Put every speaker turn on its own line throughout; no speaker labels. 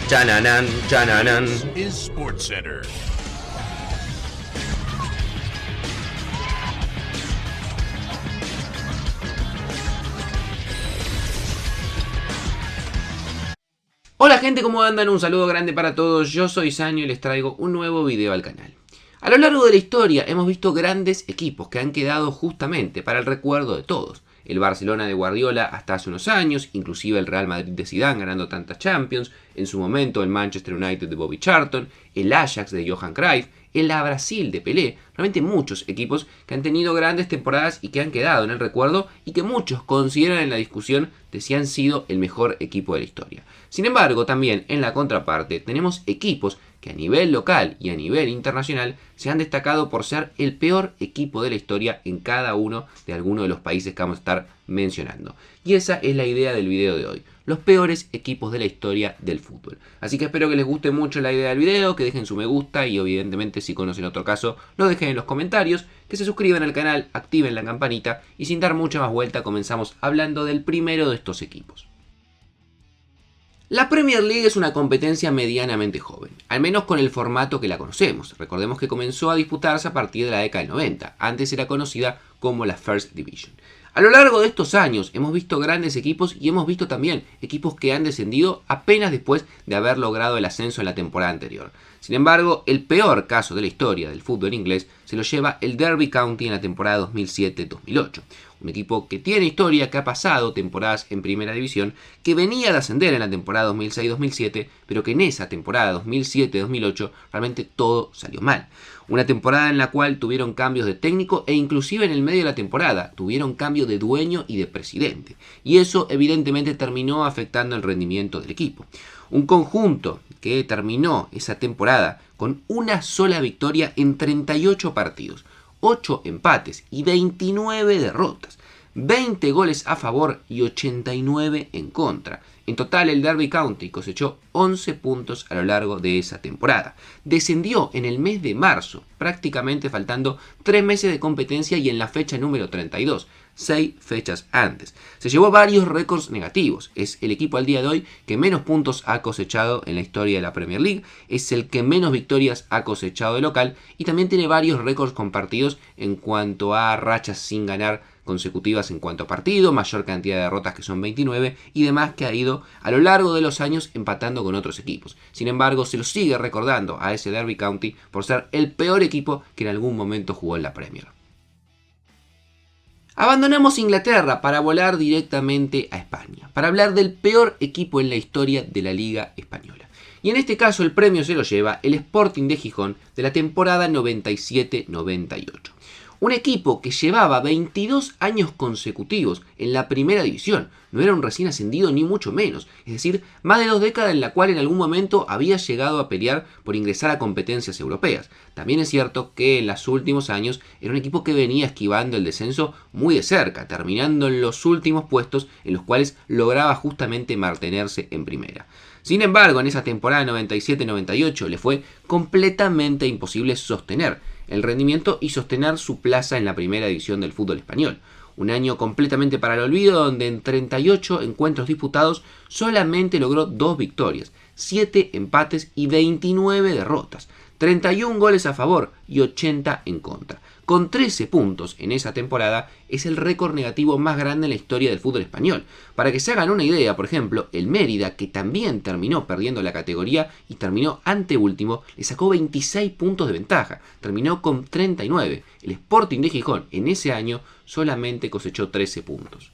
Chananan, chananan.
Is SportsCenter.
Hola gente, ¿cómo andan? Un saludo grande para todos, yo soy Sanio y les traigo un nuevo video al canal. A lo largo de la historia hemos visto grandes equipos que han quedado justamente para el recuerdo de todos. El Barcelona de Guardiola hasta hace unos años, inclusive el Real Madrid de Zidane ganando tantas Champions, en su momento el Manchester United de Bobby Charlton, el Ajax de Johan Cruyff, el Brasil de Pelé, realmente muchos equipos que han tenido grandes temporadas y que han quedado en el recuerdo y que muchos consideran en la discusión de si han sido el mejor equipo de la historia. Sin embargo, también en la contraparte tenemos equipos que a nivel local y a nivel internacional se han destacado por ser el peor equipo de la historia en cada uno de algunos de los países que vamos a estar mencionando. Y esa es la idea del video de hoy, los peores equipos de la historia del fútbol. Así que espero que les guste mucho la idea del video, que dejen su me gusta y evidentemente si conocen otro caso lo dejen en los comentarios, que se suscriban al canal, activen la campanita y sin dar mucha más vuelta comenzamos hablando del primero de estos equipos. La Premier League es una competencia medianamente joven, al menos con el formato que la conocemos. Recordemos que comenzó a disputarse a partir de la década del 90, antes era conocida como la First Division. A lo largo de estos años hemos visto grandes equipos y hemos visto también equipos que han descendido apenas después de haber logrado el ascenso en la temporada anterior. Sin embargo, el peor caso de la historia del fútbol inglés se lo lleva el Derby County en la temporada 2007-2008. Un equipo que tiene historia, que ha pasado temporadas en primera división, que venía de ascender en la temporada 2006-2007, pero que en esa temporada 2007-2008 realmente todo salió mal. Una temporada en la cual tuvieron cambios de técnico e inclusive en el medio de la temporada tuvieron cambio de dueño y de presidente. Y eso evidentemente terminó afectando el rendimiento del equipo. Un conjunto que terminó esa temporada con una sola victoria en 38 partidos, 8 empates y 29 derrotas, 20 goles a favor y 89 en contra. En total, el Derby County cosechó 11 puntos a lo largo de esa temporada. Descendió en el mes de marzo, prácticamente faltando 3 meses de competencia y en la fecha número 32, 6 fechas antes. Se llevó varios récords negativos. Es el equipo al día de hoy que menos puntos ha cosechado en la historia de la Premier League. Es el que menos victorias ha cosechado de local y también tiene varios récords compartidos en cuanto a rachas sin ganar consecutivas en cuanto a partido, mayor cantidad de derrotas que son 29 y demás que ha ido a lo largo de los años empatando con otros equipos. Sin embargo, se lo sigue recordando a ese Derby County por ser el peor equipo que en algún momento jugó en la Premier. Abandonamos Inglaterra para volar directamente a España, para hablar del peor equipo en la historia de la Liga Española. Y en este caso el premio se lo lleva el Sporting de Gijón de la temporada 97-98. Un equipo que llevaba 22 años consecutivos en la primera división, no era un recién ascendido ni mucho menos, es decir, más de 2 décadas en la cual en algún momento había llegado a pelear por ingresar a competencias europeas. También es cierto que en los últimos años era un equipo que venía esquivando el descenso muy de cerca, terminando en los últimos puestos en los cuales lograba justamente mantenerse en primera. Sin embargo, en esa temporada 97-98 le fue completamente imposible sostener el rendimiento y sostener su plaza en la primera división del fútbol español. Un año completamente para el olvido donde en 38 encuentros disputados solamente logró 2 victorias, 7 empates y 29 derrotas, 31 goles a favor y 80 en contra. Con 13 puntos en esa temporada es el récord negativo más grande en la historia del fútbol español. Para que se hagan una idea, por ejemplo, el Mérida, que también terminó perdiendo la categoría y terminó anteúltimo, le sacó 26 puntos de ventaja, terminó con 39. El Sporting de Gijón en ese año solamente cosechó 13 puntos.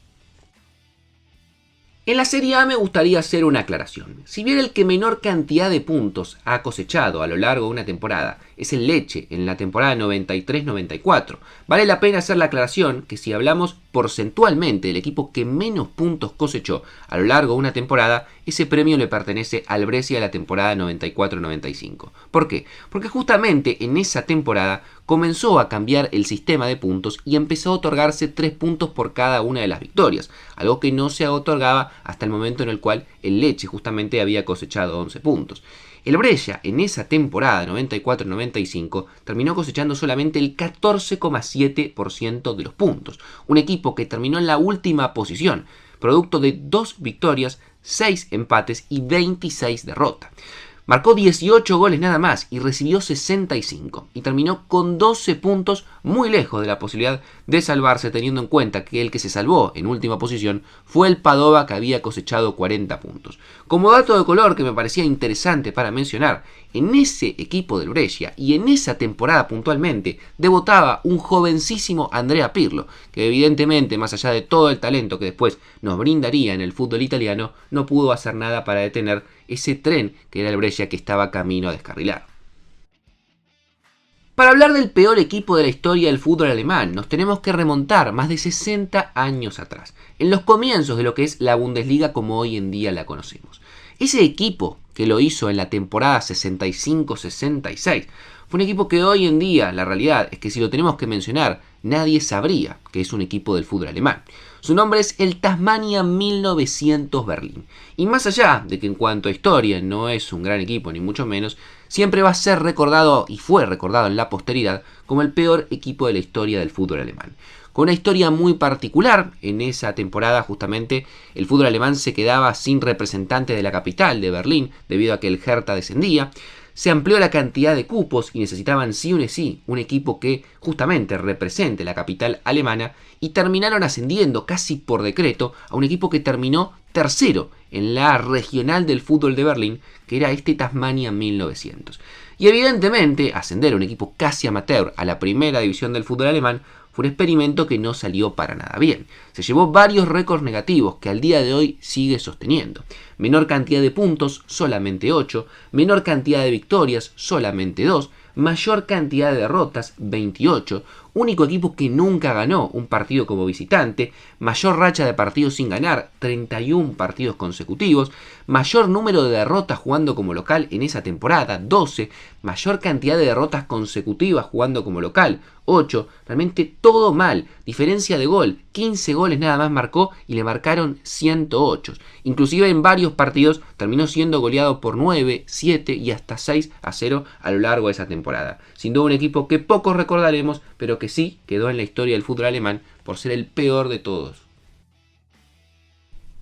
En la Serie A me gustaría hacer una aclaración. Si bien el que menor cantidad de puntos ha cosechado a lo largo de una temporada es el Lecce en la temporada 93-94, vale la pena hacer la aclaración que si hablamos porcentualmente del equipo que menos puntos cosechó a lo largo de una temporada, ese premio le pertenece al Brescia de la temporada 94-95. ¿Por qué? Porque justamente en esa temporada comenzó a cambiar el sistema de puntos y empezó a otorgarse 3 puntos por cada una de las victorias, algo que no se otorgaba hasta el momento en el cual el Lecce justamente había cosechado 11 puntos. El Brescia en esa temporada 94-95 terminó cosechando solamente el 14,7% de los puntos. Un equipo que terminó en la última posición, producto de 2 victorias, 6 empates y 26 derrotas. Marcó 18 goles nada más y recibió 65 y terminó con 12 puntos, muy lejos de la posibilidad de salvarse, teniendo en cuenta que el que se salvó en última posición fue el Padova, que había cosechado 40 puntos. Como dato de color que me parecía interesante para mencionar, en ese equipo del Brescia y en esa temporada puntualmente debutaba un jovencísimo Andrea Pirlo, que evidentemente, más allá de todo el talento que después nos brindaría en el fútbol italiano, no pudo hacer nada para detener ese tren que era el Brescia, que estaba camino a descarrilar. Para hablar del peor equipo de la historia del fútbol alemán, nos tenemos que remontar más de 60 años atrás, en los comienzos de lo que es la Bundesliga como hoy en día la conocemos. Ese equipo que lo hizo en la temporada 65-66 fue un equipo que hoy en día, la realidad es que si lo tenemos que mencionar, nadie sabría que es un equipo del fútbol alemán. Su nombre es el Tasmania 1900 Berlín. Y más allá de que en cuanto a historia no es un gran equipo, ni mucho menos, siempre va a ser recordado y fue recordado en la posteridad como el peor equipo de la historia del fútbol alemán. Con una historia muy particular, en esa temporada justamente el fútbol alemán se quedaba sin representante de la capital, de Berlín, debido a que el Hertha descendía. Se amplió la cantidad de cupos y necesitaban sí o sí un equipo que justamente represente la capital alemana, y terminaron ascendiendo casi por decreto a un equipo que terminó tercero en la regional del fútbol de Berlín, que era este Tasmania 1900. Y evidentemente ascender a un equipo casi amateur a la primera división del fútbol alemán fue un experimento que no salió para nada bien. Se llevó varios récords negativos que al día de hoy sigue sosteniendo. Menor cantidad de puntos, solamente 8. Menor cantidad de victorias, solamente 2. Mayor cantidad de derrotas, 28. Único equipo que nunca ganó un partido como visitante. Mayor racha de partidos sin ganar, 31 partidos consecutivos. Mayor número de derrotas jugando como local en esa temporada, 12. Mayor cantidad de derrotas consecutivas jugando como local, 8. Realmente todo mal. Diferencia de gol, 15 goles nada más marcó y le marcaron 108. Inclusive en varios partidos terminó siendo goleado por 9, 7 y hasta 6-0 a lo largo de esa temporada. Sin duda un equipo que pocos recordaremos, pero que sí quedó en la historia del fútbol alemán por ser el peor de todos.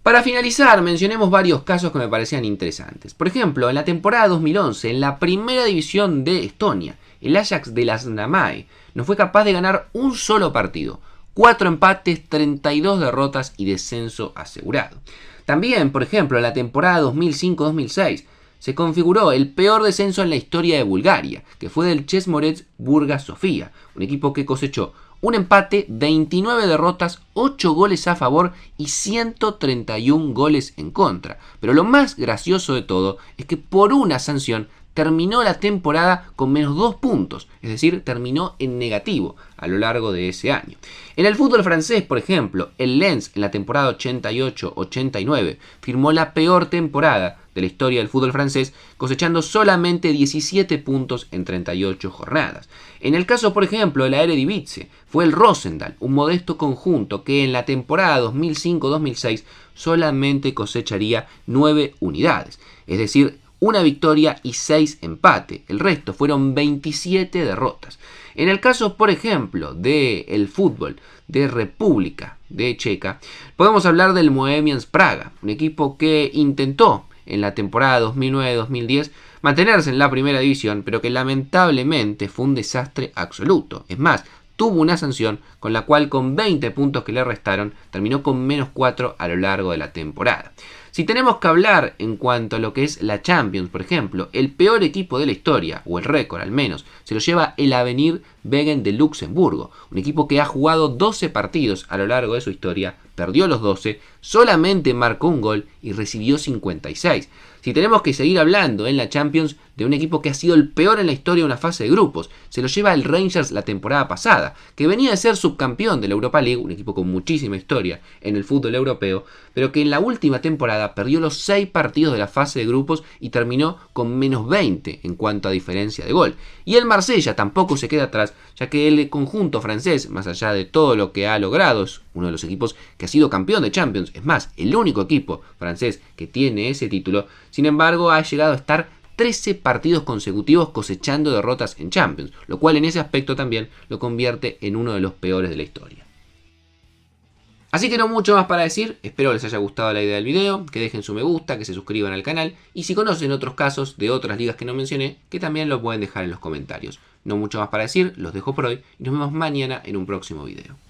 Para finalizar, mencionemos varios casos que me parecían interesantes. Por ejemplo, en la temporada 2011, en la primera división de Estonia, el Ajax de Lasnamäe no fue capaz de ganar un solo partido. 4 empates, 32 derrotas y descenso asegurado. También, por ejemplo, en la temporada 2005-2006 se configuró el peor descenso en la historia de Bulgaria, que fue del Chesmorets Burgas Sofía, un equipo que cosechó un empate, 29 derrotas, 8 goles a favor y 131 goles en contra. Pero lo más gracioso de todo es que por una sanción terminó la temporada con menos 2 puntos, es decir, terminó en negativo a lo largo de ese año. En el fútbol francés, por ejemplo, el Lens en la temporada 88-89 firmó la peor temporada de la historia del fútbol francés, cosechando solamente 17 puntos en 38 jornadas. En el caso, por ejemplo, de la Eredivisie, fue el Roosendaal, un modesto conjunto que en la temporada 2005-2006 solamente cosecharía 9 unidades, es decir, una victoria y 6 empates. El resto fueron 27 derrotas. En el caso, por ejemplo, del fútbol de República de Checa, podemos hablar del Bohemians Praga, un equipo que intentó en la temporada 2009-2010 mantenerse en la primera división, pero que lamentablemente fue un desastre absoluto. Es más, tuvo una sanción con la cual, con 20 puntos que le restaron, terminó con menos 4 a lo largo de la temporada. Si tenemos que hablar en cuanto a lo que es la Champions, por ejemplo, el peor equipo de la historia, o el récord al menos, se lo lleva el Avenir Wegen de Luxemburgo, un equipo que ha jugado 12 partidos a lo largo de su historia, perdió los 12, solamente marcó un gol y recibió 56. Si tenemos que seguir hablando en la Champions de un equipo que ha sido el peor en la historia de una fase de grupos, se lo lleva el Rangers la temporada pasada, que venía de ser subcampeón de la Europa League, un equipo con muchísima historia en el fútbol europeo, pero que en la última temporada perdió los 6 partidos de la fase de grupos y terminó con menos 20 en cuanto a diferencia de gol. Y el Marsella tampoco se queda atrás, ya que el conjunto francés, más allá de todo lo que ha logrado, es uno de los equipos que ha sido campeón de Champions, es más, el único equipo francés que tiene ese título. Sin embargo, ha llegado a estar 13 partidos consecutivos cosechando derrotas en Champions, lo cual en ese aspecto también lo convierte en uno de los peores de la historia. Así que no mucho más para decir, espero les haya gustado la idea del video, que dejen su me gusta, que se suscriban al canal y si conocen otros casos de otras ligas que no mencioné, que también lo pueden dejar en los comentarios. No mucho más para decir, los dejo por hoy y nos vemos mañana en un próximo video.